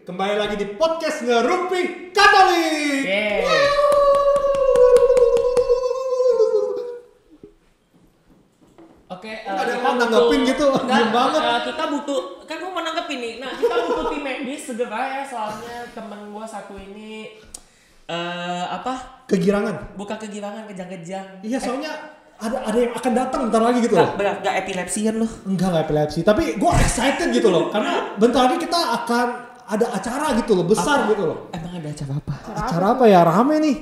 Kembali lagi di podcast Ngerumpi Katolik. Oke, ada yang mau nanggepin gitu, diem banget. Kita butuh, kan gue mau nanggepin nih. Nah, kita butuh tim medis segera ya, soalnya temen gue satu ini Kegirangan. bukan kegirangan, kejang-kejang. Iya, soalnya ada yang akan datang bentar lagi gitu loh. Gak epilepsian loh. Enggak epilepsi, tapi gue excited gitu loh, karena bentar lagi kita akan ada acara gitu loh, besar gitu loh. Emang ada acara apa? Acara apa ya? Rame nih.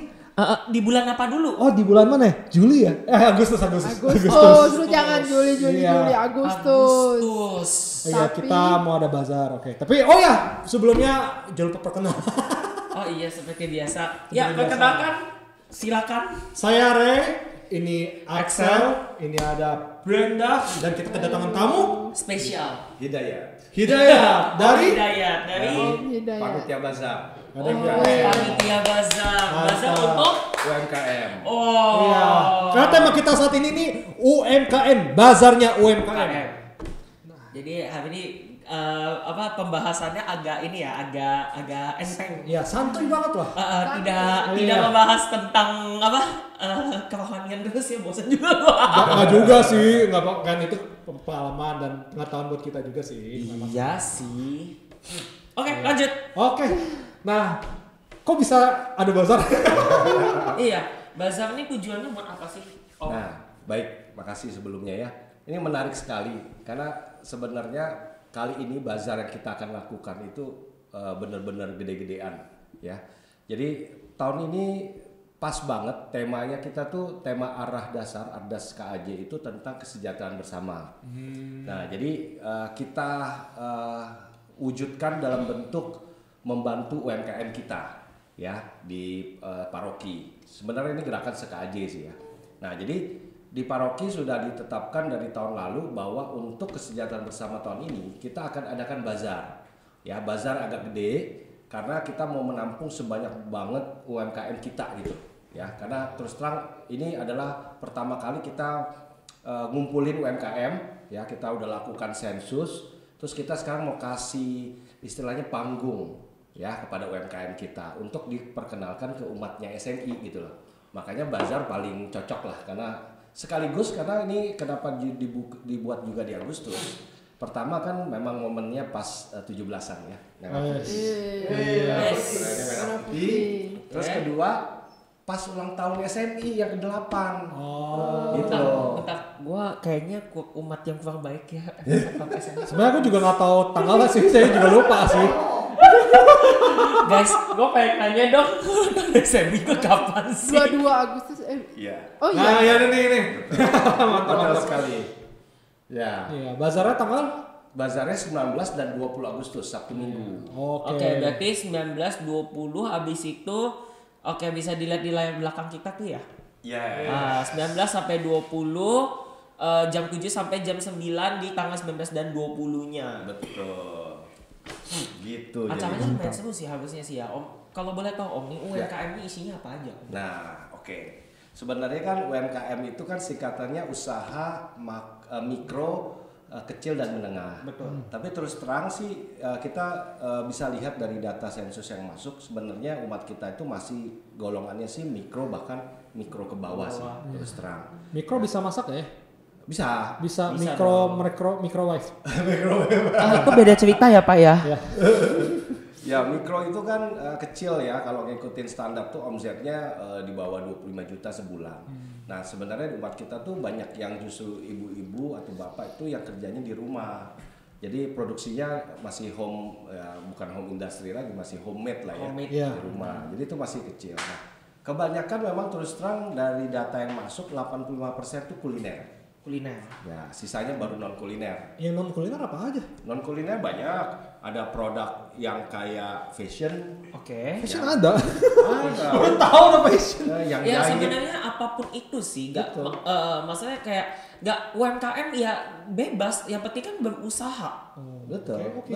Di bulan apa dulu? Oh, di bulan mana ya? Juli ya? Agustus. Lu jangan Juli, Iya. Agustus. Iya, Tapi- kita mau ada bazar, oke. Tapi oh ya, sebelumnya jangan lupa perkenalan. Oh iya, seperti biasa. Seperti Ya, biasa. perkenalkan. Silakan. Saya Re, ini Axel, ini ada Brenda, dan kita kedatangan tamu Spesial. Hidayat dari Hidayat dari Hidayat. Panitia Bazar Panitia Bazar. Bazar untuk UMKM. Iya. Karena tema kita saat ini nih UMKM, bazarnya UMKM. UMKM. Jadi hari ini pembahasannya agak enteng. Ya, santuy banget lah. Tidak Iya. membahas tentang kerohanian terus ya, bosan juga gua. Nggak juga sih, nggak kan itu pengalaman dan pengetahuan buat kita juga sih. Iya sih. Oke, lanjut. Oke. Nah, kok bisa ada bazar? Iya, bazar ini tujuannya buat apa sih? Oh. Nah, baik, makasih sebelumnya ya. Ini menarik sekali karena sebenarnya kali ini bazar yang kita akan lakukan itu benar-benar gede-gedean ya. Jadi tahun ini pas banget temanya kita tuh tema arah dasar Ardas KAJ itu tentang kesejahteraan bersama. Nah, jadi kita wujudkan dalam bentuk membantu UMKM kita ya di paroki. Sebenarnya ini gerakan se-KAJ sih ya. Nah, jadi di paroki sudah ditetapkan dari tahun lalu bahwa untuk kesejahteraan bersama tahun ini kita akan adakan bazar. Ya, bazar agak gede karena kita mau menampung sebanyak banget UMKM kita gitu. Ya, karena terus terang ini adalah pertama kali kita ngumpulin UMKM, ya kita udah lakukan sensus, terus kita sekarang mau kasih istilahnya panggung ya kepada UMKM kita untuk diperkenalkan ke umatnya SNI gitu loh. Makanya bazar paling cocok lah karena sekaligus karena ini kenapa dibuat juga di Agustus. Pertama kan memang momennya pas 17-an ya. Yes. Terus kedua pas ulang tahun SNI yang ke-8. Oh. Gitu. Bentar, gua kayaknya umat yang kurang baik ya. Sebenarnya aku juga nggak tahu tanggalnya sih, saya juga lupa sih. Guys, gua pengen nanya dong, SMI itu kapan sih? 22 Agustus. Iya. Oh Nah, iya. ya ini. Betul sekali. Ya. Iya, bazarnya tanggal. Bazarnya 19 dan 20 Agustus Sabtu Minggu. Oke, berarti 19, 20 habis itu bisa dilihat di layar belakang kita tuh ya. Iya. 19 sampai 20 jam 7 sampai jam 9 di tanggal 19 dan 20-nya. Betul. Gitu. Acaranya jadi. lumayan seru sih harusnya sih ya. Om, kalau boleh tahu Om, nih UMKM ini isinya apa aja? Nah, oke. Sebenarnya kan UMKM itu kan singkatannya usaha mikro, kecil dan menengah. Betul. Tapi terus terang sih kita bisa lihat dari data sensus yang masuk sebenarnya umat kita itu masih golongannya sih mikro bahkan mikro ke bawah sih terus terang. Mikro bisa masak ya? Bisa. Bisa Bisa microwave. Itu beda cerita ya Pak ya? Ya mikro itu kan kecil ya kalau ngikutin standar tuh omsetnya di bawah 25 juta sebulan. Nah sebenarnya umat kita tuh banyak yang justru ibu-ibu atau bapak itu yang kerjanya di rumah. Jadi produksinya masih home, ya, bukan home industry lagi, masih homemade lah ya Homemade. Iya. di rumah. Jadi itu masih kecil. Nah, kebanyakan memang terus terang dari data yang masuk 85% itu kuliner. Kuliner. Ya sisanya baru non kuliner. Yang non kuliner apa aja? Non kuliner banyak, ada produk yang kayak fashion. Oke. Fashion ada. Ada. Baru tahu ada fashion. Yang Ya jahit. sebenarnya apapun itu sih, Betul. maksudnya kayak nggak UMKM ya bebas, yang penting kan berusaha. Betul, Oke.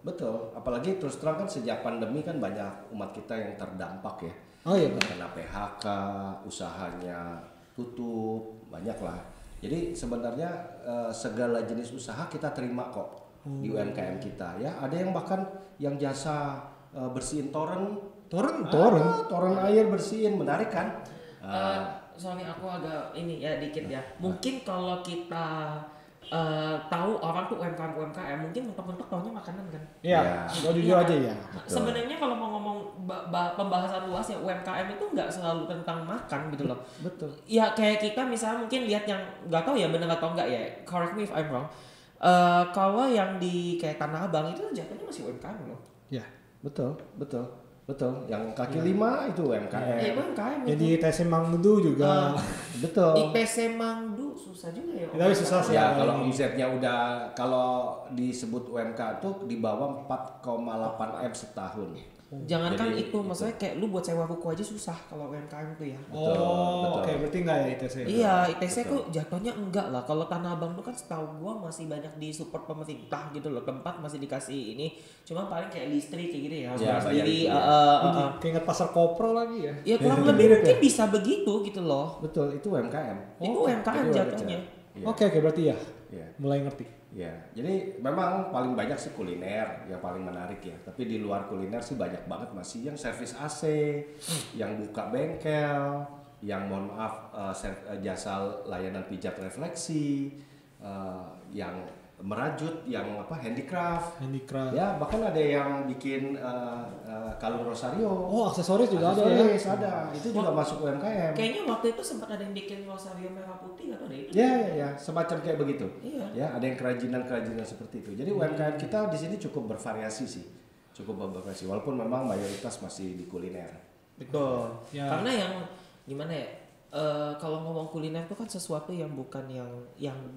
betul. Apalagi terus terang kan sejak pandemi kan banyak umat kita yang terdampak ya. Oh iya. Kena PHK, usahanya tutup, banyak lah. Jadi sebenarnya segala jenis usaha kita terima kok. di UMKM kita ya. Ada yang bahkan yang jasa bersihin toren air bersihin, menarik kan? Sorry aku agak ini ya dikit ya. Mungkin kalau kita tahu orang tuh UMKM mungkin mentok-mentok taunya makanan kan. Iya, gua jujur aja ya. Sebenarnya kalau mau ngomong pembahasan luas ya UMKM itu nggak selalu tentang makan gitu loh. Betul. Ya kayak kita misalnya mungkin lihat yang nggak tahu ya benar atau enggak ya. Correct me if I'm wrong. Kalau yang di kayak Tanah Abang itu jatuhnya masih UMKM loh. Ya. Betul. Yang kaki lima itu UMKM. Iya UMKM itu. Jadi TC Mangdu juga. Betul. IPC Mangdu susah juga ya. Tapi susah sih. Ya kalau omsetnya udah kalau disebut UMK tuh di bawah 4,8 M setahun. Jangankan Jadi, itu, maksudnya kayak lu buat sewa ruko aja susah kalau UMKM tuh ya. Betul. Oke, berarti enggak ya ITC? Iya, ITC tuh jatuhnya enggak lah. Kalau Tanah Abang tuh kan setahu gua masih banyak di support pemerintah gitu loh. Tempat masih dikasih ini. Cuma paling kayak listrik kayak gitu ya. Harus Ya, bayar sendiri. bayar Keinget pasar kopro lagi ya? Ya kurang lebih Mirip mungkin ya? bisa begitu gitu loh. Betul, itu UMKM. Itu UMKM Itu jatuhnya. Iya. Oke, berarti ya. Iya. Mulai ngerti. Ya, jadi memang paling banyak sih kuliner yang paling menarik ya. Tapi di luar kuliner sih banyak banget masih yang servis AC, yang buka bengkel, yang mohon maaf jasa layanan pijat refleksi, yang merajut, yang Handicraft. Ya, bahkan ada yang bikin kalung rosario. Oh, aksesoris juga ada ya? Aksesoris ada. Itu juga masuk UMKM. Kayaknya waktu itu sempat ada yang bikin rosario merah putih atau ada itu. Ya, semacam kayak begitu. Iya. Ya, ada yang kerajinan seperti itu. Jadi UMKM kita di sini cukup bervariasi sih, walaupun memang mayoritas masih di kuliner. Betul. Ya. Karena yang gimana ya? Kalau ngomong kuliner itu kan sesuatu yang bukan yang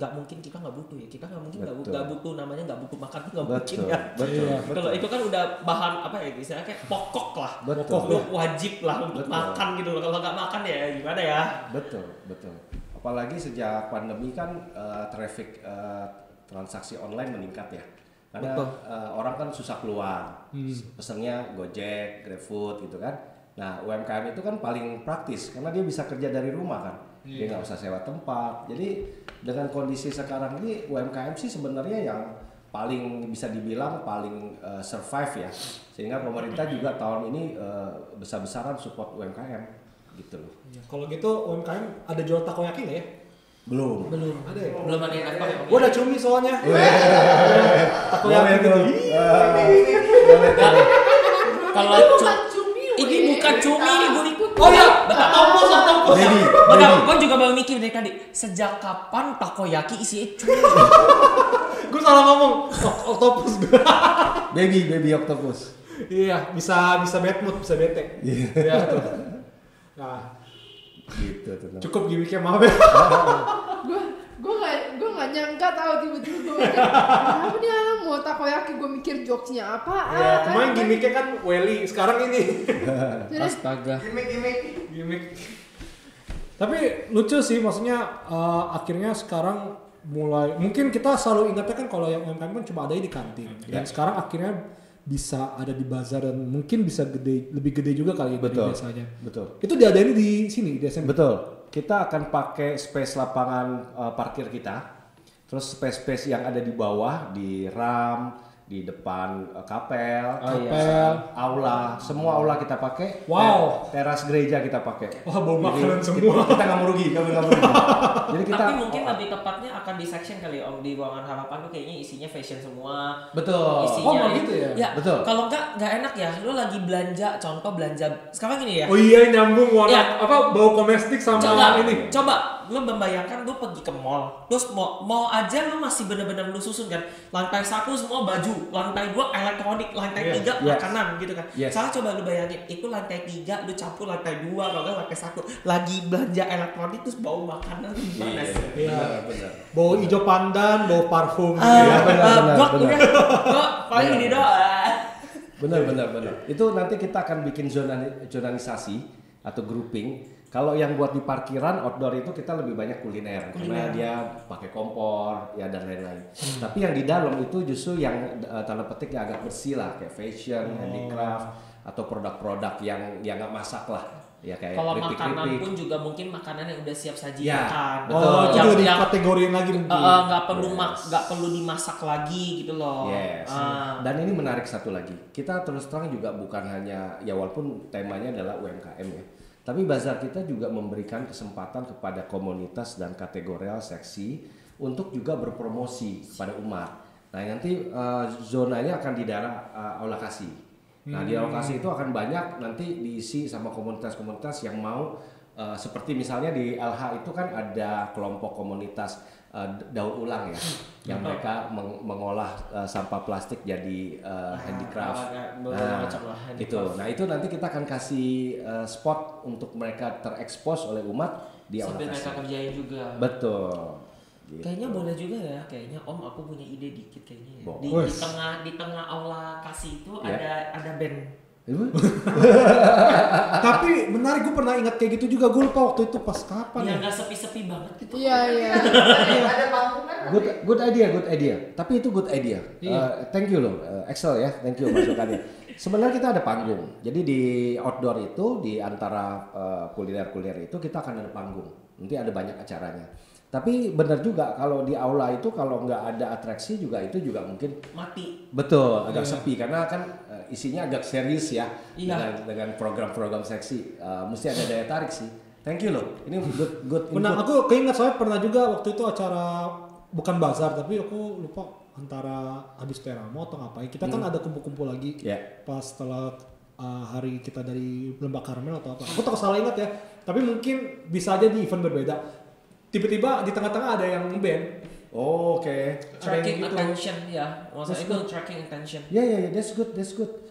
nggak mungkin kita nggak butuh ya. Kita nggak mungkin nggak butuh, namanya nggak butuh makan tuh nggak mungkin ya. Betul. Kalau itu kan udah bahan apa ya, istilahnya kayak pokok lah. Betul. Pokok wajib lah untuk Betul. makan gitu loh. Kalau nggak makan ya gimana ya? Betul. Apalagi sejak pandemi kan traffic transaksi online meningkat ya. Karena orang kan susah keluar, pesennya Gojek, GrabFood gitu kan. Nah UMKM itu kan paling praktis karena dia bisa kerja dari rumah kan, dia nggak usah sewa tempat. Jadi dengan kondisi sekarang ini UMKM sih sebenarnya yang paling bisa dibilang paling survive ya, sehingga pemerintah juga tahun ini besar-besaran support UMKM gitu loh. Kalau gitu UMKM ada jual takoyaki nggak ya? Belum. Ada ya? Belum ada yang apa ya? Gua udah cumi soalnya. Takoyaki gitu. Kalau ini bukan cumi ini gue ikut. Oh iya, octopus. Baby. Benar, gue juga baru mikir dari tadi. Sejak kapan takoyaki isinya cumi? Gue salah ngomong. Octopus gue. Baby octopus. Iya, bisa bad mood, bisa bete. Iya tuh. Nah, Gitu tuh. cukup gimmicknya maaf ya. Gue nggak nyangka tahu tiba-tiba gue mikir, kenapa nih anak mau takoyaki, gue mikir jokesnya apa? Ya, kemarin gimmicknya kan Welly, sekarang ini. Astaga. Gimmick. Tapi lucu sih, maksudnya akhirnya sekarang mulai, mungkin kita selalu ingatnya kan kalau yang UMKM kan cuma ada di kantin. Dan sekarang akhirnya bisa ada di bazar dan mungkin bisa lebih gede juga kali ya dari biasanya. Betul. Itu diadain di sini di SMP. Betul. Kita akan pakai space lapangan parkir kita, terus space yang ada di bawah, di RAM, di depan kapel, aula, semua aula kita pakai. Wow. Teras gereja kita pakai. Wah, bau Jadi, makanan semua. Kita nggak mau rugi, kami nggak mau rugi. Jadi kita. Tapi mungkin lebih tepatnya akan di section kali ya, Om. Di ruangan harapan tuh kayaknya isinya fashion semua. Betul. Isinya Oh, gitu ya? Ya, Betul. kalau nggak enak ya. Lu lagi belanja, contoh belanja. Sekarang gini ya. Oh iya, nyambung warna Ya. apa bau komestik sama ini. Coba lu membayangkan lu pergi ke mall, terus mau aja lu masih bener-bener lu susun kan. Lantai 1 semua baju, lantai 2 elektronik, lantai 3 makanan gitu kan. Salah coba lu bayangin, itu lantai 3 lu campur lantai 2 kalau nggak lantai 1 lagi belanja elektronik terus bau makanan gimana sih? Iya. Benar. Bau hijau pandan, bau parfum. Gua paling ini doang. Benar. Itu nanti kita akan bikin zonanisasi atau grouping. Kalau yang buat di parkiran outdoor itu kita lebih banyak kuliner. Karena dia pakai kompor ya dan lain-lain. Tapi yang di dalam itu justru yang tanda petik yang agak bersih lah, kayak fashion, handicraft atau produk-produk yang nggak masak lah. Ya kayak kalau keripik-keripik. makanan pun juga mungkin makanan yang udah siap saji Ya, makan. betul. Oh, itu yang, juga yang dikategoriin lagi mungkin. nggak perlu dimasak lagi gitu loh. Yes. Dan ini menarik satu lagi. Kita terus terang juga bukan hanya ya walaupun temanya adalah UMKM ya. Tapi bazar kita juga memberikan kesempatan kepada komunitas dan kategorial seksi untuk juga berpromosi kepada umat. Nah nanti zonanya akan di daerah Aula Kasih. Nah di Aula Kasih itu akan banyak nanti diisi sama komunitas-komunitas yang mau seperti misalnya di LH itu kan ada kelompok komunitas daur ulang ya, yang mereka mengolah sampah plastik jadi handicraft. Itu. Nah itu nanti kita akan kasih spot untuk mereka terekspos oleh umat di Aula sambil Kasih. mereka kerjain juga. Betul. Gitu. Kayaknya boleh juga ya, kayaknya Om aku punya ide dikit kayaknya. Ya. Di tengah Aula Kasih itu ada band. Tapi menarik, gue pernah ingat kayak gitu juga, gue lupa waktu itu pas kapan ya. Nggak sepi-sepi banget gitu. Iya. Ada panggung kan? Good idea. Tapi itu good idea. Thank you loh, Excel ya, thank you masukannya. Sebenarnya kita ada panggung. Jadi di outdoor itu di antara kuliner-kuliner itu kita akan ada panggung. Nanti ada banyak acaranya. Tapi benar juga kalau di aula itu kalau nggak ada atraksi juga itu juga mungkin mati. Betul, agak sepi karena kan isinya agak serius ya dengan program-program seksi. Mesti ada daya tarik sih. Thank you loh. Ini good input. Aku keinget soalnya pernah juga waktu itu acara bukan bazar tapi aku lupa antara habis Teramo atau ngapain. Kita kan ada kumpul-kumpul lagi pas setelah hari kita dari Lembah Karmel atau apa. Aku tak salah ingat ya. Tapi mungkin bisa aja di event berbeda. Tiba-tiba di tengah-tengah ada yang nge-band. Oh, oke. Tracking attention ya. Maksudnya itu tracking attention. Ya, that's good.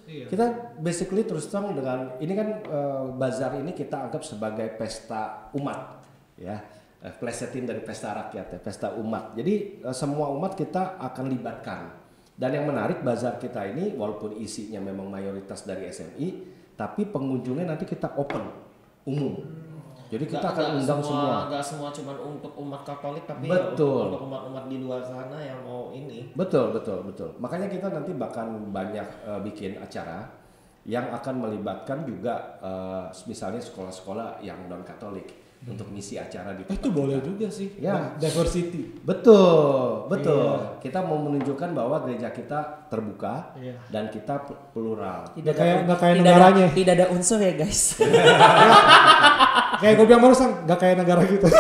Iya. Kita basically terus terang dengan ini kan bazar ini kita anggap sebagai pesta umat ya. Plesetin dari pesta rakyat ya, pesta umat. Jadi semua umat kita akan libatkan. Dan yang menarik bazar kita ini walaupun isinya memang mayoritas dari SMI, tapi pengunjungnya nanti kita open umum. Jadi kita akan undang semua. Enggak semua cuma untuk umat Katolik tapi betul. Untuk umat-umat di luar sana yang mau ini. Betul. Makanya kita nanti bahkan banyak bikin acara yang akan melibatkan juga misalnya sekolah-sekolah yang non Katolik untuk ngisi acara di tempat itu boleh juga sih. Ya, diversity. Betul. Iya. Kita mau menunjukkan bahwa gereja kita terbuka dan kita plural. Nggak kayak negaranya. Tidak ada unsur ya guys. Kayak gue bilang barusan, nggak kayak negara kita.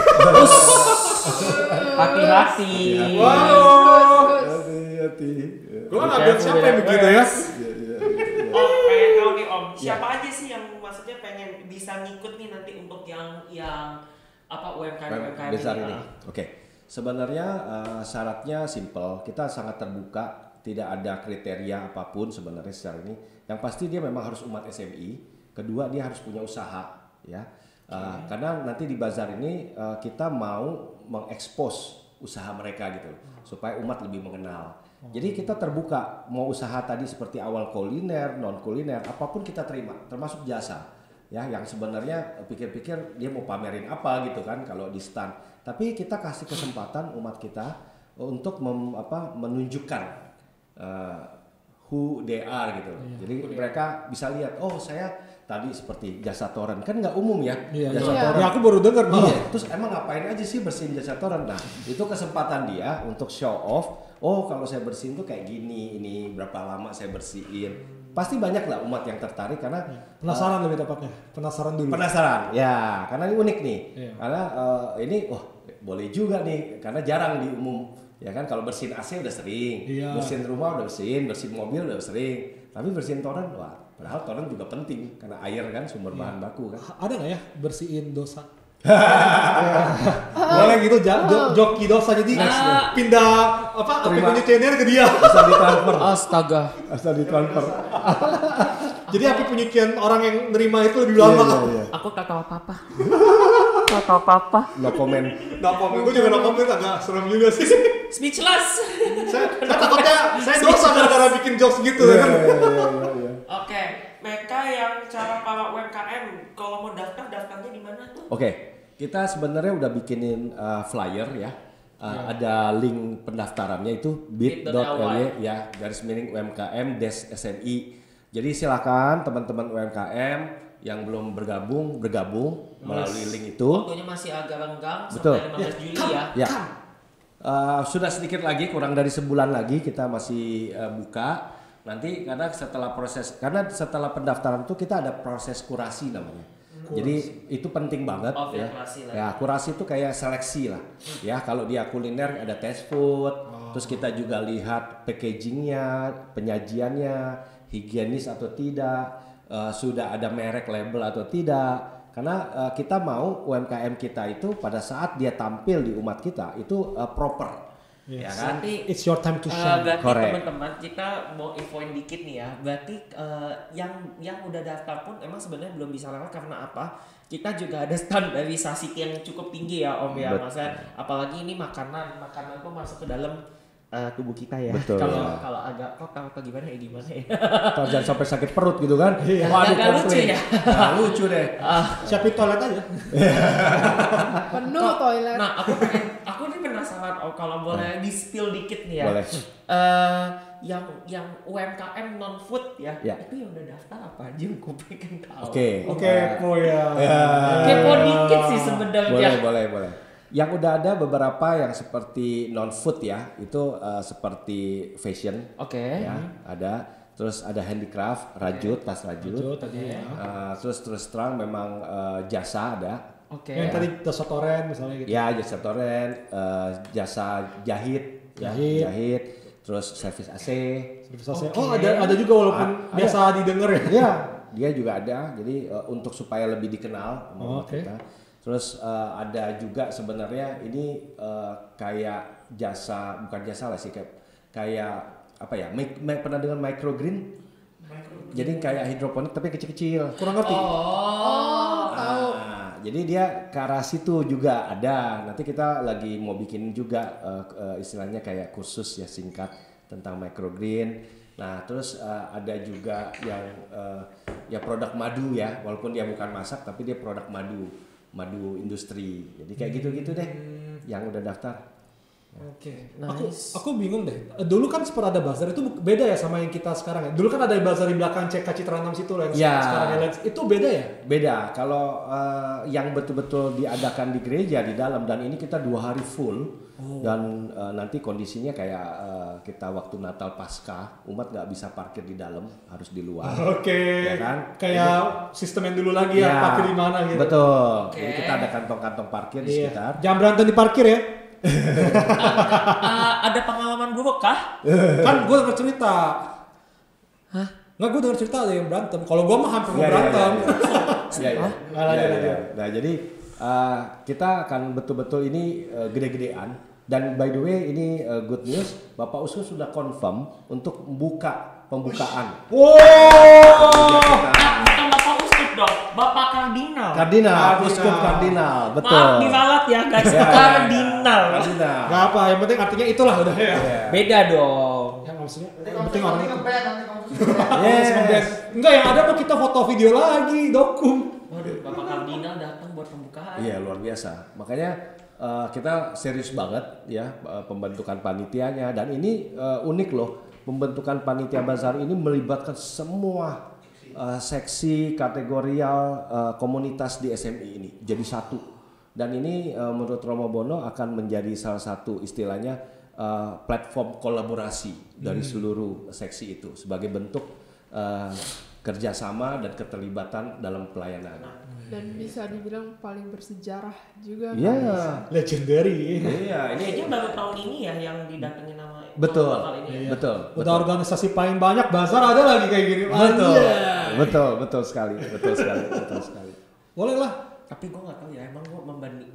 Hati-hati. Hati-hati. Gue nggak bilang siapa yang begitu ya. Om pengen tahu nih Om, siapa aja sih yang maksudnya pengen bisa ngikut nih nanti untuk yang apa UMKM besar ini. Oke. Sebenarnya syaratnya simple, kita sangat terbuka, tidak ada kriteria apapun sebenarnya secara ini. Yang pasti dia memang harus umat SMI, kedua dia harus punya usaha ya. Karena nanti di bazar ini kita mau mengekspos usaha mereka gitu supaya umat lebih mengenal. Jadi kita terbuka mau usaha tadi seperti awal kuliner, non kuliner, apapun kita terima, termasuk jasa. Ya, yang sebenarnya pikir-pikir dia mau pamerin apa gitu kan kalau di stand. Tapi kita kasih kesempatan umat kita untuk menunjukkan who they are gitu. Jadi mereka bisa lihat, oh saya tadi seperti jasa toren kan nggak umum ya, jasa toren. Ya aku baru dengar. Terus emang ngapain aja sih bersihin jasa toren? Nah itu kesempatan dia untuk show off. Oh kalau saya bersihin tuh kayak gini, ini berapa lama saya bersihin. Pasti banyak lah umat yang tertarik karena penasaran lebih tepatnya. Penasaran dulu. Penasaran, ya karena ini unik nih. Iya. Karena ini boleh juga nih karena jarang di umum. Ya kan kalau bersihin AC udah sering, bersihin rumah udah bersihin mobil udah sering. Tapi bersihin toren, padahal toren juga penting karena air kan sumber bahan baku kan. Ada nggak ya bersihin dosa? Boleh gitu joki dosa jadi pindah penyuciannya ke dia. Asal ditransfer. Astaga. Asal ditransfer. Jadi api penyucian orang yang nerima itu lebih lama. Iya. Aku tak tahu apa-apa. Tak tahu apa-apa. No comment. Gue juga no comment agak serem juga sih. Speechless. saya takutnya saya dosa gara-gara bikin jokes gitu kan. Iya. Oke, mereka yang cara para UMKM kalau mau daftarnya di mana tuh? Oke, kita sebenarnya udah bikinin flyer ya. Ada link pendaftarannya itu bit.ly ya /UMKM-SMI. Jadi silakan teman-teman UMKM yang belum bergabung melalui link itu. Waktunya masih agak renggang sampai 15 Juli ya. Ya. Sudah sedikit lagi, kurang dari sebulan lagi kita masih buka. Nanti karena setelah pendaftaran itu kita ada proses kurasi namanya. Jadi itu penting banget ya. Ya, kurasi itu kayak seleksi lah. Ya, kalau dia kuliner ada test food, terus kita juga lihat packagingnya, penyajiannya, higienis atau tidak, sudah ada merek label atau tidak. Karena kita mau UMKM kita itu pada saat dia tampil di umat kita itu proper. Ya kan? Berarti it's your time to shine. Berarti teman-teman kita mau infoin dikit nih ya. Berarti yang udah daftar pun emang sebenarnya belum bisa lewat karena apa? Kita juga ada standarisasi yang cukup tinggi ya Om ya. Maksudnya apalagi ini makanan tuh masuk ke dalam tubuh kita ya. Kalau agak kok atau gimana ya. Jangan sampai sakit perut gitu kan. Agak lucu ya. Lucu deh. Siapin toilet aja. Penuh toilet. Nah, aku nih penasaran kalau boleh di-spill dikit nih ya. Boleh. Yang UMKM non food ya, itu yang udah daftar apa aja gue pengen tahu. Oke, Kepo dikit sih sebenarnya. Boleh. Yang udah ada beberapa yang seperti non food ya, itu seperti fashion. Ya, ada. Terus ada handicraft, tas rajut tadi ya. Terus terang memang jasa ada. Yang tadi jasa toren misalnya gitu. Ya, jasa toren, jasa jahit. Terus servis AC. Ada juga walaupun biasa didengar ya. Iya, dia juga ada. Jadi untuk supaya lebih dikenal sama kita. Terus ada juga sebenarnya ini kayak bukan jasa lah sih, kayak apa ya? Pernah dengar microgreen? Jadi kayak hidroponik tapi kecil-kecil. Kurang ngerti. Tahu. Jadi dia ke arah situ juga ada. Nanti kita lagi mau bikin juga istilahnya kayak kursus ya singkat tentang microgreen. Nah, terus ada juga yang ya produk madu ya, walaupun dia bukan masak tapi dia produk madu industri. Jadi kayak gitu-gitu deh yang udah daftar. Nice. Aku bingung deh. Dulu kan sempat ada bazar, itu beda ya sama yang kita sekarang ya. Dulu kan ada bazar di belakang CK Citra 6 situ lah yang sekarang ya. Itu beda ya? Beda. Kalau yang betul-betul diadakan di gereja di dalam, dan ini kita 2 hari full. Dan nanti kondisinya kayak kita waktu Natal Paskah, umat nggak bisa parkir di dalam, harus di luar. Ya kan? Kayak sistem yang dulu lagi ya, parkir di mana gitu. Betul. Jadi kita ada kantong-kantong parkir di sekitar. Jangan berantem di parkir ya. Ada pengalaman buruk kah? Kan gue denger cerita. Hah? Nggak, gue denger cerita ada yang berantem. Kalau gue mah hampir mau berantem. Nah, jadi kita akan betul-betul ini gede-gedean. Dan by the way ini good news, Bapak Uskup sudah confirm untuk membuka pembukaan. Bukan Bapak Uskup dong, Bapak Kardinal. Uskup Kardinal, betul. Maaf diralat ya guys, Kardinal. Gak apa, yang penting artinya itulah udah ya. Beda dong. Ya maksudnya, yang penting orang itu. Yes. Enggak, yang ada mau kita foto video lagi, dokum. Waduh, Bapak Kardinal datang buat pembukaan. Iya, luar biasa. Makanya kita serius banget ya pembentukan panitianya, dan ini unik loh. Pembentukan panitia bazar ini melibatkan semua seksi kategorial komunitas di SMI ini jadi satu, dan ini menurut Romo Bono akan menjadi salah satu istilahnya platform kolaborasi dari seluruh seksi itu sebagai bentuk kerjasama dan keterlibatan dalam pelayanan. Dan bisa dibilang paling bersejarah juga. Iya. Legendary. Iya, ini kayaknya baru tahun ini ya yang didatengin nama. Betul. Ini. Betul. Udah organisasi paling banyak bazar ada lagi kayak gini. Betul sekali. Boleh lah. Tapi gue nggak tahu ya, emang gue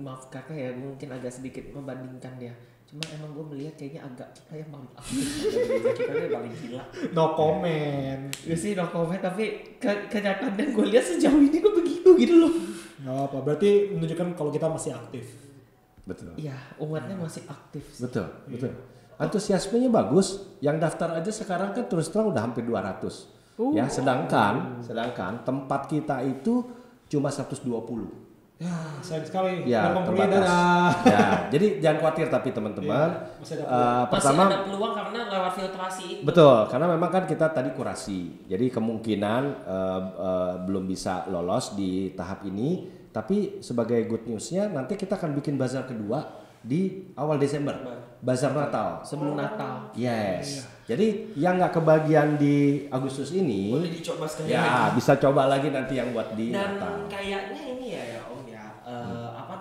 maaf kakak ya, mungkin agak sedikit membandingkan dia. Cuma emang gue melihat kayaknya agak kita yang paling aktif, kita yang paling gila. No comment. Ya sih no comment, tapi kenyataan yang gue lihat sejauh ini gue begitu gitu loh. Nggak apa, berarti menunjukkan kalau kita masih aktif. Betul. Iya, umatnya masih aktif. Betul. Antusiasmenya bagus. Yang daftar aja sekarang kan terus terang udah hampir 200. Ya, sedangkan tempat kita itu cuma 120. Ya, sayang sekali. Ya, terbatas. Ya, jadi jangan khawatir tapi teman-teman. Pertama masih ada peluang karena lewat filtrasi itu. Betul, karena memang kan kita tadi kurasi. Jadi kemungkinan belum bisa lolos di tahap ini, tapi sebagai good news-nya nanti kita akan bikin bazar kedua di awal Desember. Bazar Natal. Sebelum Natal. Yes. Jadi yang nggak kebagian di Agustus ini, boleh dicoba sekali ya lagi. bisa coba lagi nanti yang buat di Dan Natal. kayaknya ini ya Om ya, apa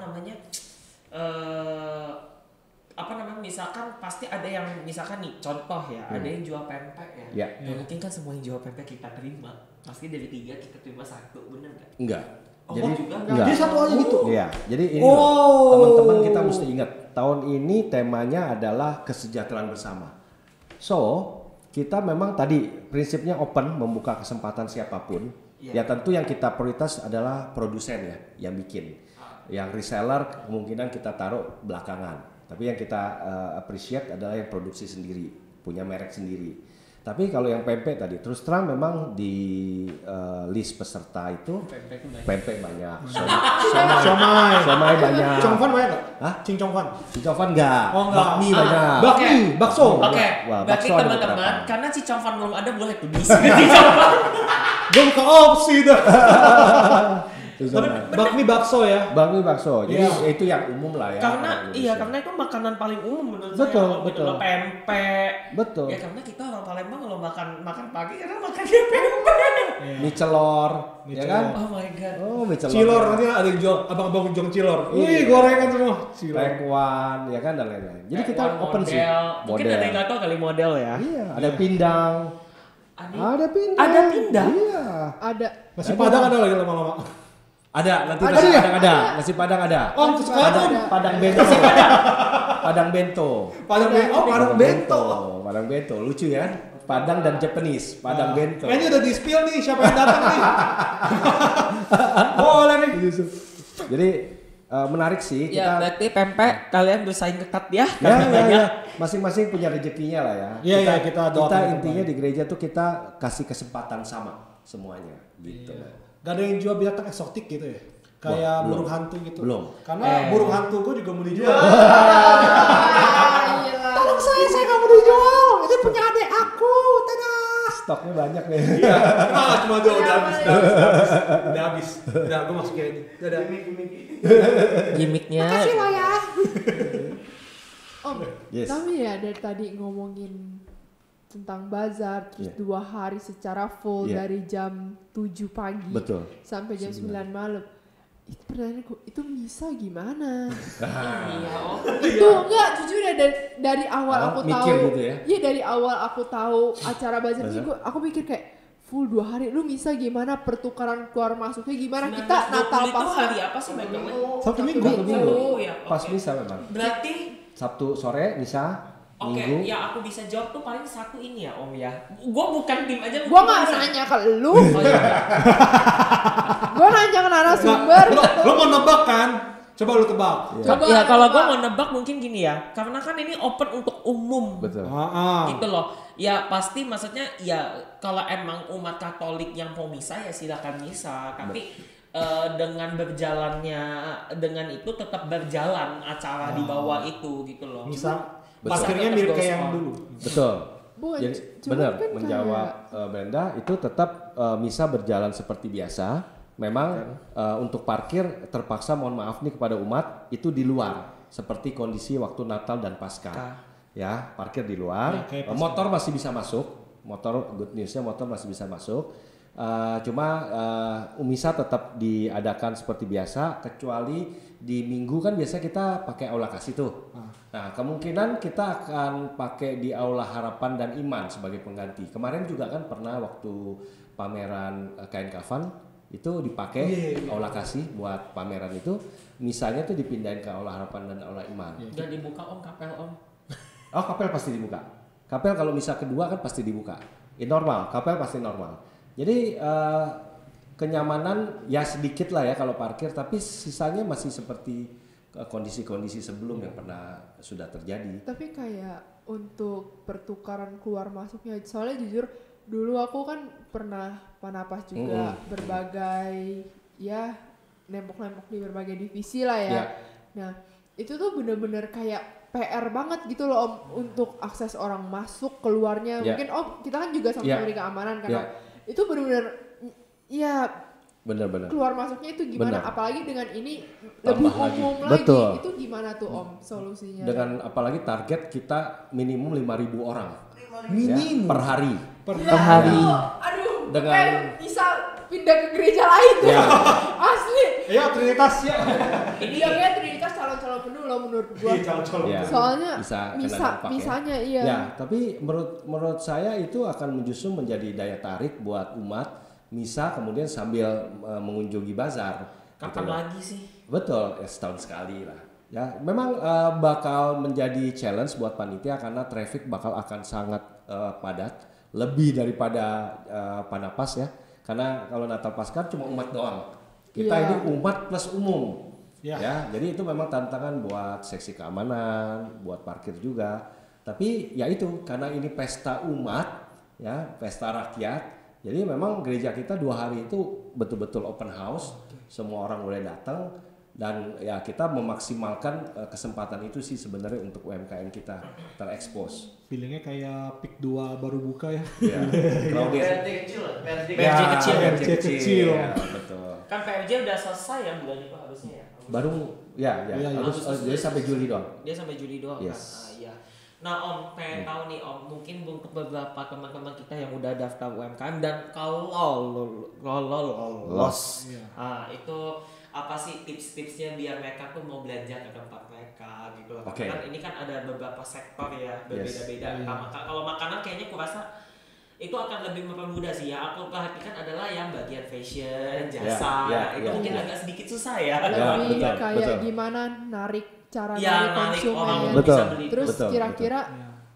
namanya misalkan pasti ada yang misalkan nih contoh ya, ada yang jual pempek ya. Ya. Mungkin kan semua yang jual pempek kita terima, pasti dari 3 kita terima 1, bener nggak? Enggak. Oh, Jadi juga? enggak. Jadi satu aja gitu. Iya, jadi ini loh, teman-teman kita mesti ingat, tahun ini temanya adalah kesejahteraan bersama. So, kita memang tadi prinsipnya open, membuka kesempatan siapapun. Ya tentu yang kita prioritas adalah produsen ya, yang bikin. Yang reseller kemungkinan kita taruh belakangan. Tapi yang kita appreciate adalah yang produksi sendiri, punya merek sendiri. Tapi kalau yang pempek tadi, terus terang memang di list peserta itu pempek banyak, somai banyak. Congfan banyak nggak? Hah? Cincongfan. Cicofan enggak? Oh, enggak. Bakmi banyak. Bakmi, bakso. Oke, Wah, berarti bakso ada teman-teman beberapa. karena Cicongfan belum ada boleh tuh diisi Cicongfan. Gue buka opsi dah. Bakmi bakso ya. Bakmi bakso. Jadi Iya. itu yang umum lah ya. Karena Indonesia. karena itu makanan paling umum menurut Betul, saya. betul. Gitu loh, pempek. Betul. Ya karena kita orang Palembang kalau makan pagi karena makannya pempek. Mie celor, ya kan? Oh my god. Oh, mie celor. Cilor nanti ada yang jual abang-abang jual cilor. Wih, gorengan semua. Cilor. Tekwan, ya kan dan lain-lain. Jadi kita Model. open sih. Mungkin ada yang nggak tahu kali model ya. Iya, ada pindang. Ada pindang. Ada pindang? Iya. Ada. Nasi padang ada lagi lama-lama. Ada, nanti Ada nasi ya? padang ada. Nasi padang ada. Oh, sekarang Padang bento. Padang bento. padang bento. Oh, padang bento. Padang bento, lucu ya. Padang dan Japanese, Padang bento. Kayaknya udah di spill nih siapa yang datang nih. Boleh nih. Jadi menarik sih. Ya berarti pempek kalian bersaing ketat ya. Ya, Karena ya, banyak. ya. Masing-masing punya rezekinya lah ya. Iya, iya, kita doakan yang intinya terbaik. di gereja tuh kita kasih kesempatan sama semuanya gitu. Gak ada yang jual binatang eksotik gitu ya? Kayak Belum. burung hantu gitu. Belum. Karena burung hantu gue juga mau dijual. Gila. Tolong saya nggak mau dijual. Itu punya adik aku. Tada. Stoknya banyak nih. Iya. Cuma tuh udah habis. Udah habis. Udah gue masuk kayak ini. Udah. Gimiknya. Makasih lo ya. Om, Yes. tapi ya dari tadi ngomongin tentang bazar, terus 2 hari secara full Yeah. dari jam 7 pagi Betul. sampai jam 9 malam. Itu pertanyaanku, itu misa gimana? Iya, oh. Itu enggak, jujur ya dari awal aku mikir tahu. gitu ya? Iya, dari awal aku tahu acara bazar ini Bazar. aku mikir kayak full 2 hari lu misa gimana, pertukaran keluar masuknya gimana, 19, kita Natal 20 itu pas hari apa sih Bang? Sabtu Minggu. Sabtu Minggu. Ya, Pas oke. misa memang. Berarti Sabtu sore misa, oke, Minggu. ya aku bisa jawab tuh paling satu ini ya Om ya. Gua bukan tim aja. gua nggak nanya ke lu, Oh iya. gua nanya ke narasumber. Lo mau nebak kan? Coba lu tebak. Coba Ya kalau tebak. gua mau nebak mungkin gini ya. Karena kan ini open untuk umum. Betul. Gitu loh. Ya pasti maksudnya ya kalau emang umat Katolik yang mau misa ya silakan misa. Tapi dengan berjalannya dengan itu tetap berjalan acara di bawah itu gitu loh. Misal Betul. parkirnya mirip kayak yang dulu. Betul. Bukan, Jadi cuman benar kan menjawab Brenda itu tetap misa berjalan seperti biasa. Memang untuk parkir terpaksa mohon maaf nih kepada umat itu di luar seperti kondisi waktu Natal dan Paskah. Ya, parkir di luar. Ya, kayak Paskah. Motor masih bisa masuk. Motor good newsnya motor masih bisa masuk. Cuma misa tetap diadakan seperti biasa kecuali di minggu kan biasa kita pakai aula kasih tuh. Nah, kemungkinan kita akan pakai di aula harapan dan iman sebagai pengganti. Kemarin juga kan pernah waktu pameran kain kafan itu dipakai aula kasih buat pameran itu. Misalnya tuh dipindahin ke aula harapan dan aula iman. Udah dibuka Om kapel Om. Oh, kapel pasti dibuka. Kapel kalau misa kedua kan pasti dibuka. Normal, kapel pasti normal. Jadi kenyamanan ya sedikit lah ya kalau parkir, tapi sisanya masih seperti kondisi-kondisi sebelum yang pernah sudah terjadi. Tapi kayak untuk pertukaran keluar masuknya, soalnya jujur dulu aku kan pernah panapas juga berbagai ya nembok-nembok di berbagai divisi lah ya. Nah itu tuh bener-bener kayak PR banget gitu loh Om untuk akses orang masuk keluarnya. Mungkin Om kita kan juga sama-sama di keamanan kan Om. Itu bener-bener ya bener-bener keluar masuknya itu gimana? Apalagi dengan ini tambah lebih umum lagi. Itu gimana tuh Om solusinya? Dengan apalagi target kita minimum 5.000 orang. Minimum per hari. Per hari. Aduh. Dengan bisa pindah ke gereja lain tuh. Asli. Iya Trinitas ya. Ini kayak Trinitas calon-calon penuh loh menurut gua. Soalnya misalnya iya. Ya, tapi menurut saya itu akan justru menjadi daya tarik buat umat misa kemudian sambil mengunjungi bazar. Kapan gitu lagi sih? Betul, setahun sekali lah. Ya, memang bakal menjadi challenge buat panitia karena traffic bakal akan sangat padat, lebih daripada Panapas ya. Karena kalau Natal Paskah cuma umat doang. Kita ini umat plus umum. Ya, jadi itu memang tantangan buat seksi keamanan, buat parkir juga. Tapi ya itu karena ini pesta umat, ya, pesta rakyat. Jadi memang gereja kita 2 hari itu betul-betul open house, semua orang boleh datang dan ya kita memaksimalkan kesempatan itu sih sebenarnya untuk UMKM kita terekspos. Feelingnya kayak PIK 2 baru buka ya. PRJ kecil. Ya, betul. Kan PRJ udah selesai ya bulan itu harusnya ya. Baru harus jadi sampai Juli doang. Dia sampai Juli doang. Yes. Iya. Nah Om, pengen tahu nih Om, mungkin untuk beberapa teman-teman kita yang udah daftar UMKM dan kalau lolos, itu apa sih tips-tipsnya biar mereka tuh mau belanja ke tempat mereka gitu loh. Kan ini kan ada beberapa sektor ya berbeda-beda. Kalau makanan kayaknya aku rasa itu akan lebih mempermudah sih ya. Aku perhatikan adalah yang bagian fashion, jasa, itu mungkin agak sedikit susah ya. Lebih kayak gimana narik konsumen. Terus kira-kira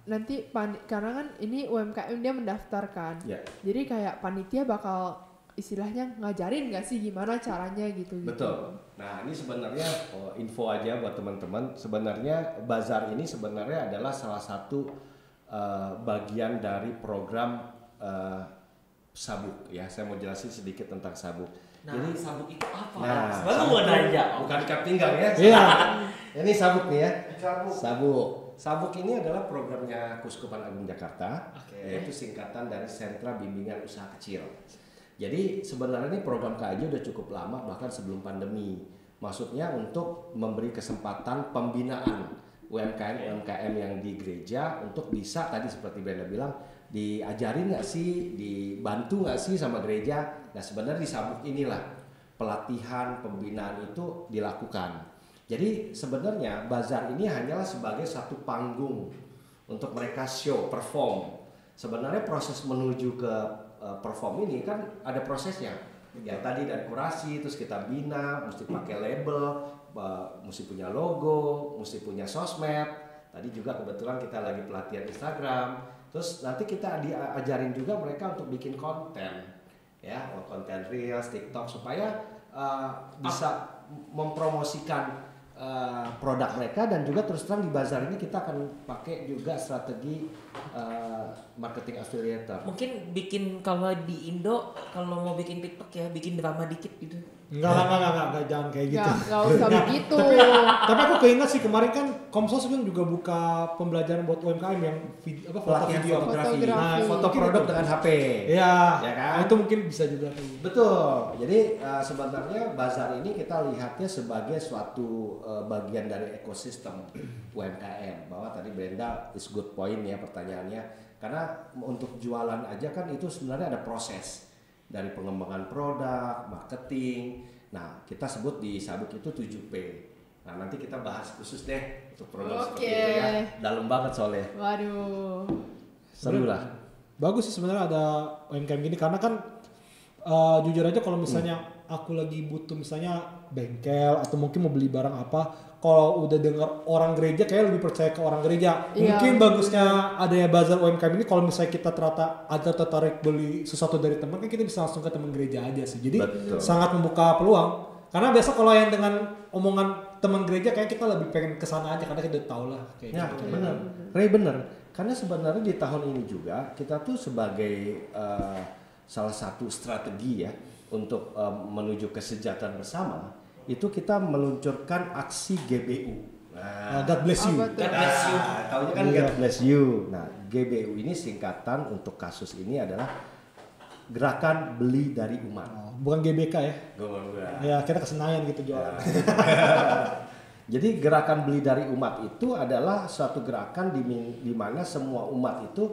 nanti karena kan ini UMKM dia mendaftarkan. Jadi kayak panitia bakal istilahnya ngajarin nggak sih gimana caranya gitu. Betul. Nah ini sebenarnya info aja buat teman-teman. Sebenarnya bazar ini sebenarnya adalah salah satu bagian dari program sabuk ya. Saya mau jelasin sedikit tentang sabuk. Nah, jadi sabuk itu apa? Nah, sabuk bukan ikat pinggang ya. Ini sabuk nih ya. Sabuk ini adalah programnya Keuskupan Agung Jakarta, yaitu singkatan dari Sentra Bimbingan Usaha Kecil. Jadi sebenarnya ini program KAJ udah cukup lama bahkan sebelum pandemi. Maksudnya untuk memberi kesempatan pembinaan UMKM yang di gereja untuk bisa tadi seperti Brenda bilang diajarin nggak sih, dibantu nggak sih sama gereja. Nah sebenarnya di sabuk inilah pelatihan pembinaan itu dilakukan. Jadi sebenarnya bazar ini hanyalah sebagai satu panggung untuk mereka show, perform. Sebenarnya proses menuju ke perform ini kan ada prosesnya. Ya tadi dari kurasi, terus kita bina, mesti pakai label, mesti punya logo, mesti punya sosmed. Tadi juga kebetulan kita lagi pelatihan Instagram. Terus nanti kita diajarin juga mereka untuk bikin konten, ya, konten reels, TikTok supaya bisa mempromosikan produk mereka dan juga terus terang di bazar ini kita akan pakai juga strategi marketing affiliator. Mungkin bikin kalau di Indo kalau mau bikin TikTok ya bikin drama dikit gitu. Enggak, jangan kayak gitu. Enggak usah begitu. Tapi aku keinget sih kemarin kan Komsos kan juga buka pembelajaran buat UMKM yang fotografi. Nah, foto produk gitu. Dengan HP. Iya. Ya kan? Itu mungkin bisa juga. Betul. Jadi sebenarnya bazar ini kita lihatnya sebagai suatu bagian dari ekosistem UMKM. Bahwa tadi Brenda is good point ya pertanyaannya. Karena untuk jualan aja kan itu sebenarnya ada proses. Dari pengembangan produk, marketing. Nah, kita sebut di sabuk itu 7P. Nah, nanti kita bahas khusus deh untuk program seperti itu ya. Dalam banget soalnya. Waduh. Seru lah. Bagus sih sebenarnya ada UMKM gini karena kan jujur aja kalau misalnya aku lagi butuh misalnya bengkel atau mungkin mau beli barang apa, kalau udah dengar orang gereja kayak lebih percaya ke orang gereja. Mungkin bagusnya adanya bazar UMKM ini kalau misalnya kita ada tertarik beli sesuatu dari teman kan kita bisa langsung ke teman gereja aja sih. Jadi sangat membuka peluang. Karena biasa kalau yang dengan omongan teman gereja kayak kita lebih pengen kesana aja karena kita tahu lah kayak gitu. Benar. Ray benar. Karena sebenarnya di tahun ini juga kita tuh sebagai salah satu strategi ya untuk menuju kesejahteraan bersama. itu kita meluncurkan aksi GBU. Nah, God bless you. God bless you. Taunya kan God bless you. Nah, GBU ini singkatan untuk kasus ini adalah gerakan beli dari umat. Bukan GBK ya? Ya, kita ke Senayan gitu jualan. Jadi gerakan beli dari umat itu adalah suatu gerakan di mana semua umat itu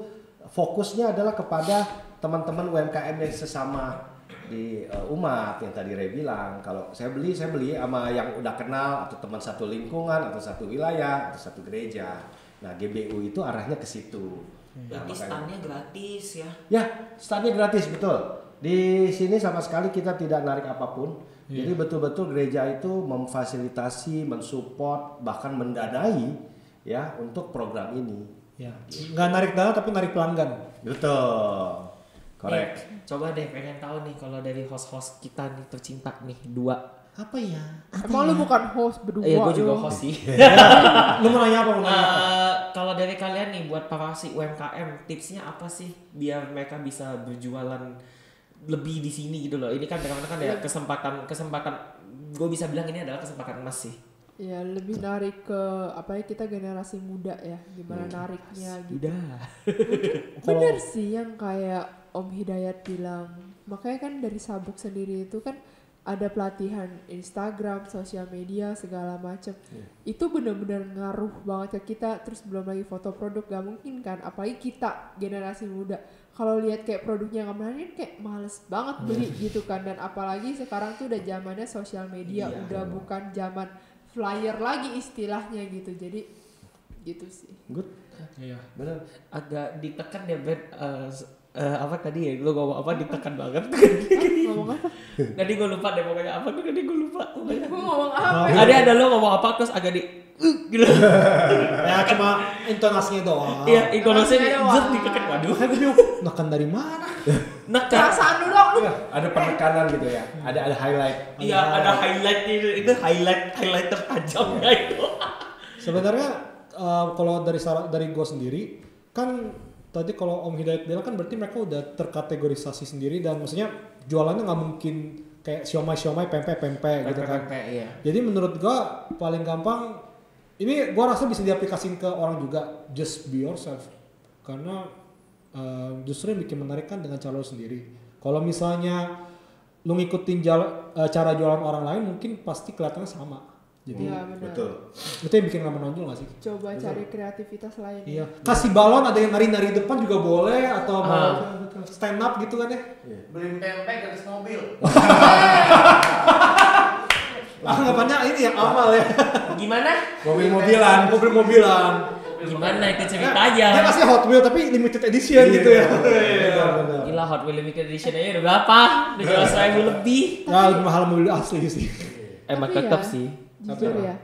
fokusnya adalah kepada teman-teman UMKM yang sesama di umat yang tadi Ray bilang, kalau saya beli sama yang udah kenal atau teman satu lingkungan atau satu wilayah atau satu gereja. Nah, GBU itu arahnya ke situ. Berarti standnya gratis ya? Ya, standnya gratis, betul. Di sini sama sekali kita tidak narik apapun. Jadi betul-betul gereja itu memfasilitasi, mensupport, bahkan mendanai ya untuk program ini. Ya, nggak narik dana tapi narik pelanggan. Betul. Correct. Coba deh pengen tahu nih kalau dari host-host kita nih tercinta nih 2. Apa ya? Emang lu bukan host berdua? Iya, gue juga host sih. Lu mau nanya apa? Kalau dari kalian nih buat para si UMKM, tipsnya apa sih biar mereka bisa berjualan lebih di sini gitu loh. Ini kan kan ya kesempatan gue bisa bilang ini adalah kesempatan emas sih. Ya lebih narik ke kita generasi muda ya, gimana nariknya gitu. Udah. Bener sih yang kayak Om Hidayat bilang, makanya kan dari Sabuk sendiri itu kan ada pelatihan Instagram, sosial media segala macam. Itu benar-benar ngaruh banget ke kita. Terus belum lagi foto produk, gak mungkin kan, apalagi kita generasi muda kalau lihat kayak produknya nggak menarik kayak males banget beli gitu kan. Dan apalagi sekarang tuh udah zamannya sosial media, udah bukan zaman flyer lagi istilahnya gitu. Jadi gitu sih. Good. Iya. Benar. Agak ditekan ya Ben. Apa tadi ya? Lu ngomong apa ditekan banget? Ngomong apa? Tadi gue lupa deh pokoknya apa tuh, tadi gue lupa. Gue ngomong apa? Ada lo ngomong apa terus agak di gitu. Ya cuma intonasinya doang. Iya, intonasinya zet ditekan. Waduh. Nekan dari mana? Perasaan lu dong lu. Ada penekanan gitu ya. Ada highlight. Iya, ada highlight itu highlight tertajamnya itu. Sebenarnya kalau dari gue sendiri kan tadi kalau Om Hidayat bilang kan berarti mereka udah terkategorisasi sendiri dan maksudnya jualannya nggak mungkin kayak siomay pempek gitu kan. Iya. Jadi menurut gue paling gampang ini gue rasa bisa diaplikasikan ke orang juga, just be yourself karena justru yang bikin menarik kan dengan cara lo sendiri. Kalau misalnya lo ngikutin cara jualan orang lain mungkin pasti kelihatannya sama. Jadi betul. Itu yang bikin nggak menonjol nggak sih? Coba cari kreativitas lain. Iya. Kasih balon ada yang nari-nari depan juga boleh atau mau stand up gitu kan ya? Beli pempek gratis mobil. Anggapannya ini ya amal ya. Gimana? Mobil-mobilan. Gimana itu ceritanya? Dia kasih Hot Wheels tapi limited edition gitu ya. Gila, Hot Wheels limited edition aja udah berapa? Udah 200.000 lebih. Ya lebih mahal mobil asli sih. Emang tetap sih. Jujur ya,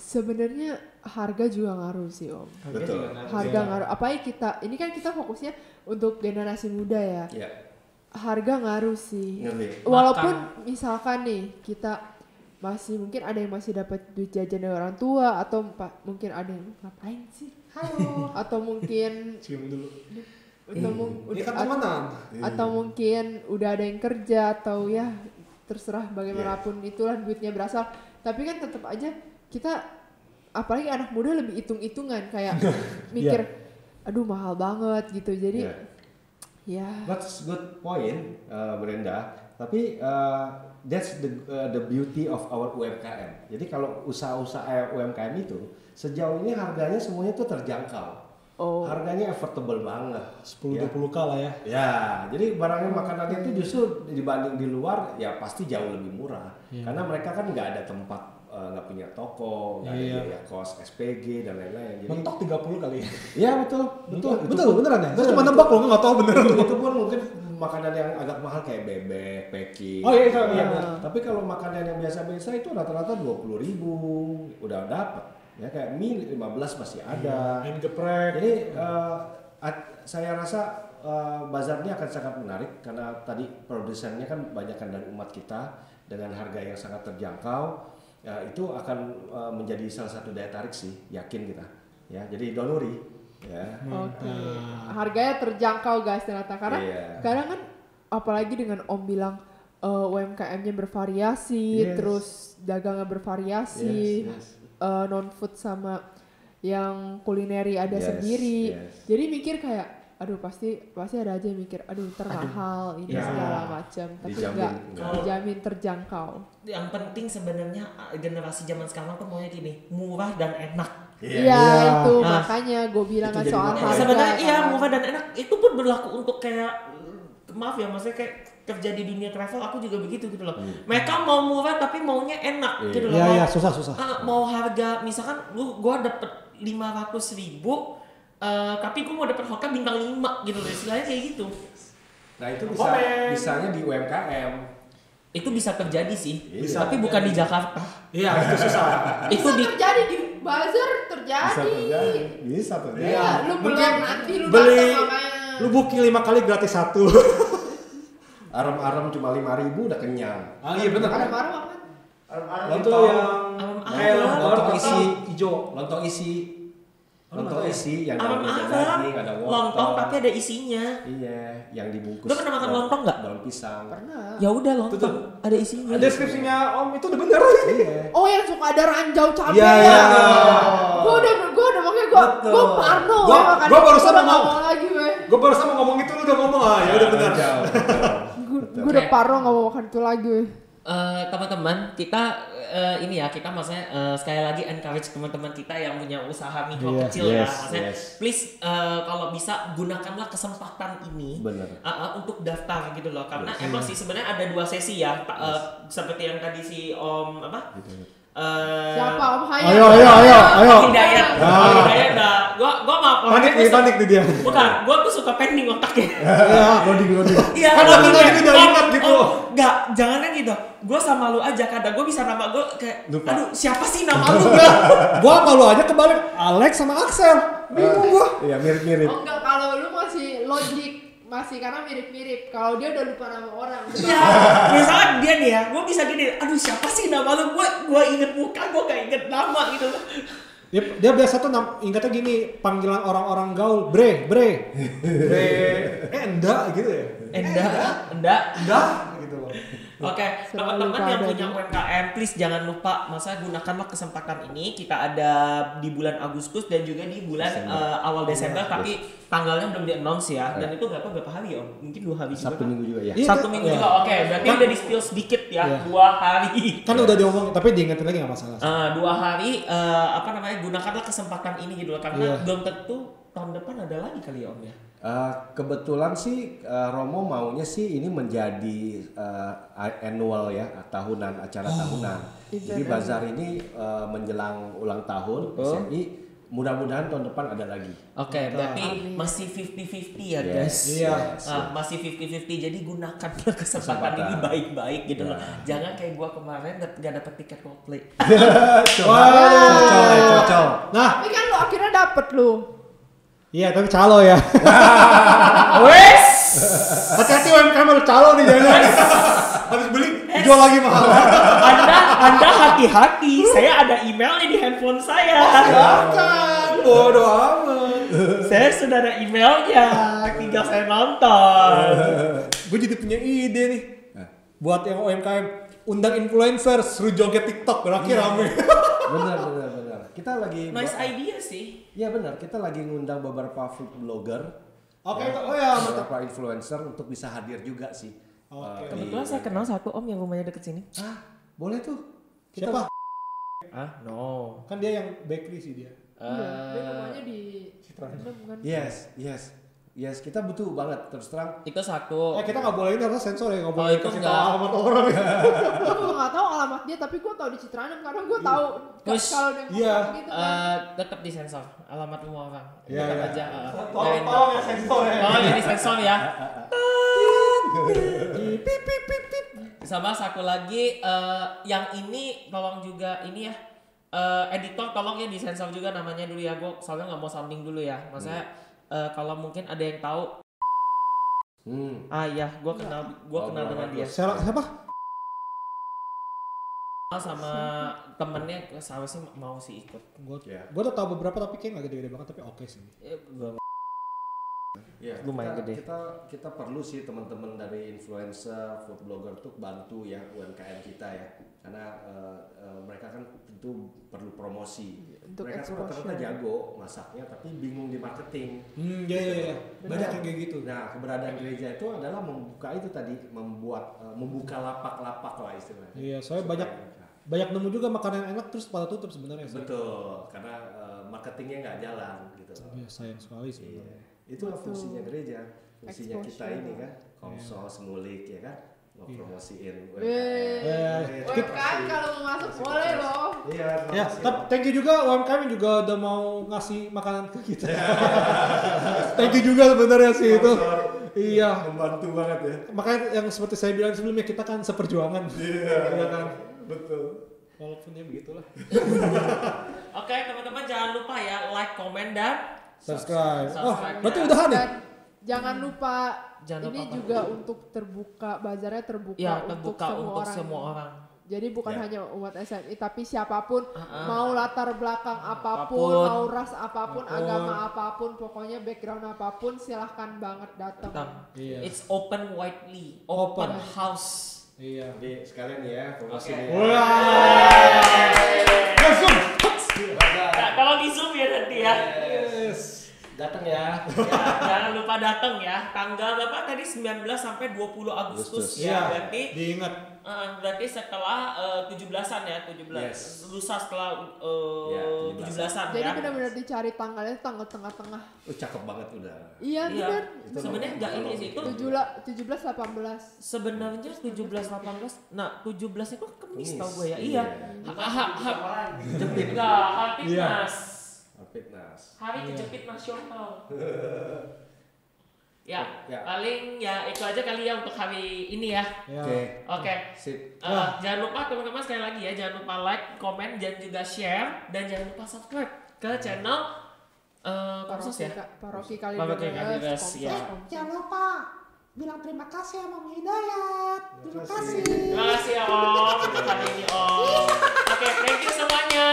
sebenarnya harga juga ngaruh sih Om. Betul. Harga ngaruh. Apalagi ini kan kita fokusnya untuk generasi muda ya. Iya. Harga ngaruh sih. Ngerti. Walaupun misalkan nih kita mungkin ada yang masih dapat duit jajan dari orang tua atau mungkin ada yang ngapain sih? Halo. Atau mungkin cium dulu. Atau mungkin udah ada yang kerja atau ya terserah bagaimanapun itulah duitnya berasal. Tapi kan tetap aja kita apalagi anak muda lebih hitung-hitungan kayak mikir aduh mahal banget gitu. Jadi that's good point, Brenda. Tapi that's the beauty of our UMKM. Jadi kalau usaha-usaha UMKM itu sejauh ini harganya semuanya tuh terjangkau. Harganya affordable banget. 10-20k lah ya. Ya, jadi barangnya makanannya itu justru dibanding di luar ya pasti jauh lebih murah. Karena mereka kan nggak ada tempat, nggak punya toko, nggak ada biaya kos SPG dan lain-lain. Jadi mentok 30 kali ya. Iya betul. Beneran ya. Saya cuma nembak loh, nggak tahu beneran. Itu pun mungkin makanan yang agak mahal kayak bebek, packing. Oh iya. Tapi kalau makanan yang biasa-biasa itu rata-rata 20.000 udah dapat. Ya kayak mie 15 masih ada. Yang geprek. Jadi saya rasa bazarnya akan sangat menarik karena tadi produsennya kan banyakkan dari umat kita dengan harga yang sangat terjangkau. Ya, itu akan menjadi salah satu daya tarik sih, yakin kita. Ya, jadi don't worry. Ya. Oke. Harganya terjangkau guys ternyata karena sekarang kan apalagi dengan Om bilang UMKM-nya bervariasi, terus dagangnya bervariasi, non food sama yang kulineri ada sendiri. Jadi mikir kayak, aduh pasti ada aja yang mikir, aduh termahal ini segala macam, tapi enggak dijamin terjangkau. Yang penting sebenarnya generasi zaman sekarang tuh maunya gini, murah dan enak. Iya itu makanya gue bilang kan soal harga. Sebenarnya murah dan enak itu pun berlaku untuk kayak maaf ya maksudnya kayak kerja di dunia travel aku juga begitu gitu loh. Mereka mau murah tapi maunya enak gitu loh. Iya susah. Mau harga misalkan gua dapet 500.000 tapi gua mau dapet hotel bintang 5 gitu loh. Istilahnya kayak gitu. Nah itu bisanya di UMKM. Itu bisa terjadi sih, tapi bukan di Jakarta. Iya, itu susah. Itu terjadi di bazar terjadi. Bisa terjadi. Iya, lu belum nanti lu beli, makanya. lu booking 5 kali gratis 1. Arem-arem cuma 5.000 udah kenyang. Iya benar. Arem-arem apa? Arem-arem itu yang kayak lontong isi hijau, lontong isi yang ada daging, ada wortel. Lontong tapi ada isinya. Iya, yang dibungkus. Lu pernah makan lontong nggak? Daun pisang. Pernah. Ya udah lontong, ada isinya. Deskripsinya Om itu udah bener. Iya. Oh yang suka ada ranjau cabai. Iya. Gue udah makanya gue parno. Gue barusan mau ngomong lagi gue. Gue barusan mau ngomong itu lu udah ngomong ya udah bener. Gue udah parno nggak mau makan itu lagi. Teman-teman kita ini ya kita maksudnya sekali lagi encourage teman-teman kita yang punya usaha mikro kecil ya maksudnya please kalau bisa gunakanlah kesempatan ini untuk daftar gitu loh karena emang sih sebenarnya ada 2 sesi ya seperti yang tadi si Om apa siapa Om Hayat? Ayo. Hidayat dah. Gua maaf panik nih dia. Bukan, gua tuh suka pending otaknya. Iya, loading. Iya, kan tadi udah ingat gitu. Enggak, jangan gitu. Gua sama lu aja kadang gua bisa nama gua kayak lupa. Aduh, siapa sih nama lu? Gua sama lu aja kebalik Alex sama Axel. Bingung gua. Iya, mirip-mirip. Oh enggak, kalau lu masih logik masih karena mirip-mirip. Kalau dia udah lupa nama orang. Iya. Misalnya dia nih ya, gue bisa gini, aduh siapa sih nama lu? Gue inget muka, gue gak inget nama gitu. Dia biasa tuh ingatnya gini, panggilan orang-orang gaul, bre, enggak gitu ya? Enggak gitu loh. Oke, teman-teman yang punya UMKM, please jangan lupa, gunakanlah kesempatan ini. Kita ada di bulan Agustus dan juga di bulan awal Desember, tapi tanggalnya belum di-announce ya. Dan itu berapa hari Om? Mungkin 2 hari juga. Satu minggu juga ya. Satu minggu juga, oke. Berarti udah di-spill sedikit ya, 2 hari. Kan udah diomong, tapi diingetin lagi gak masalah. 2 hari, gunakanlah kesempatan ini gitu loh. Karena belum tentu tahun depan ada lagi kali ya Om ya. Kebetulan sih Romo maunya sih ini menjadi annual ya, acara tahunan. Jadi bazar ini menjelang ulang tahun SMI, mudah-mudahan tahun depan ada lagi. Oke, berarti masih 50-50 ya guys. Iya. Masih 50-50, jadi gunakanlah kesempatan ini baik-baik gitu loh. Jangan kayak gua kemarin gak dapet tiket Coldplay. Cocok. Nah, tapi kan lu akhirnya dapet lu. Iya, tapi calo ya. Wes. Hati-hati UMKM lu calo nih jangan. Habis beli jual lagi mahal. Anda hati-hati. Saya ada emailnya di handphone saya. Silakan. Bodoh amat. Saya sudah ada emailnya. Tinggal saya nonton. Gue jadi punya ide nih. Buat yang UMKM, undang influencer suruh joget TikTok, berakhir rame. Benar. Kita lagi nice idea sih. Iya benar, kita lagi ngundang beberapa food blogger. Oke, beberapa influencer untuk bisa hadir juga sih. Kebetulan saya kenal satu Om yang rumahnya deket sini. Boleh tuh. Siapa? No. Kan dia yang bakery sih dia. Dia rumahnya di Citranem kan. Yes, kita butuh banget terus terang. Itu satu. Kita nggak boleh ini harus sensor ya, nggak boleh itu kasih tahu alamat orang ya. Gue nggak tahu alamat dia, tapi gue tahu di Citranem karena gue tahu kalau dia ngomong gitu kan. Tetap disensor alamat rumah orang. Iya. Tetap aja. Tolong ya sensor ya. Tolong ya disensor ya. Sama satu lagi yang ini tolong juga ini ya. Editor tolong ya disensor juga namanya dulu ya. Gue soalnya nggak mau sounding dulu ya. Maksudnya kalau mungkin ada yang tahu. Iya, gue kenal dengan dia. Siapa? Sama temennya seharusnya mau sih ikut. Gue udah tahu beberapa tapi kayak nggak gede-gede banget tapi oke sih. Ya, lumayan gede. Kita perlu sih teman-teman dari influencer, food blogger tuh bantu ya UMKM kita ya, karena mereka kan tentu perlu promosi. Untuk mereka rata-rata jago masaknya tapi bingung di marketing. Iya. Banyak yang kayak gitu. Nah, keberadaan gereja itu adalah membuka itu tadi, membuka lapak-lapak lah istilahnya. Iya, saya banyak nemu juga makanan enak terus pada tutup sebenarnya. Betul, karena marketingnya nggak jalan gitu. Iya, sayang sekali sebenarnya. Iya. Itulah fungsinya gereja, fungsinya kita ini kan, Komsos, Ngulik ya kan, mau promosiin UMKM kalau mau masuk boleh loh. Iya. Ya, thank you juga UMKM juga udah mau ngasih makanan ke kita. Thank you juga sebenarnya sih itu. Iya. Membantu banget ya. Makanya yang seperti saya bilang sebelumnya kita kan seperjuangan. Iya kan. Betul. Walaupun ya begitulah. Oke, teman-teman jangan lupa ya like, komen dan subscribe. Berarti ya. udahan ya? Jangan lupa Jangan ini lupa juga untuk terbuka, bazarnya terbuka, ya, untuk semua orang. Jadi bukan hanya umat SMI tapi siapapun, mau latar belakang apapun, mau ras apapun, agama apapun, pokoknya background apapun silahkan banget datang. Iya. It's open widely, open house. Iya. Jadi sekalian ya promosi. Zoom. Nah, kalau di Zoom ya nanti ya. Datang ya. Jangan lupa datang ya. Tanggal berapa tadi 19 sampai 20 Agustus ya. Berarti diingat. Berarti setelah 17-an ya, 17. Yes. Lusa setelah 17-an Jadi ya. benar-benar dicari tanggalnya tanggal tengah-tengah. Cakep banget udah. Iya benar. Sebenarnya enggak ini sih itu 17-18. sebenarnya 17-18. Nah, 17 itu Kamis tau gue ya. Iya. Jepit enggak, Hapitnas. Hari Kejepit Nasional. Paling ya itu aja kali ya untuk hari ini ya. Oke. Sip. Jangan lupa teman-teman sekali lagi ya, jangan lupa like, komen, dan juga share, dan jangan lupa subscribe ke channel Komsos ya. Paroki Kalideres. Ya. Jangan lupa bilang terima kasih sama Om Hidayat. Terima kasih. Terima kasih ya Om untuk hari ini Om. Oke, thank you semuanya.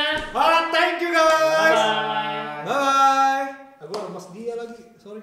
Thank you guys. Bye. Bye. Aku lemas dia lagi. Sorry.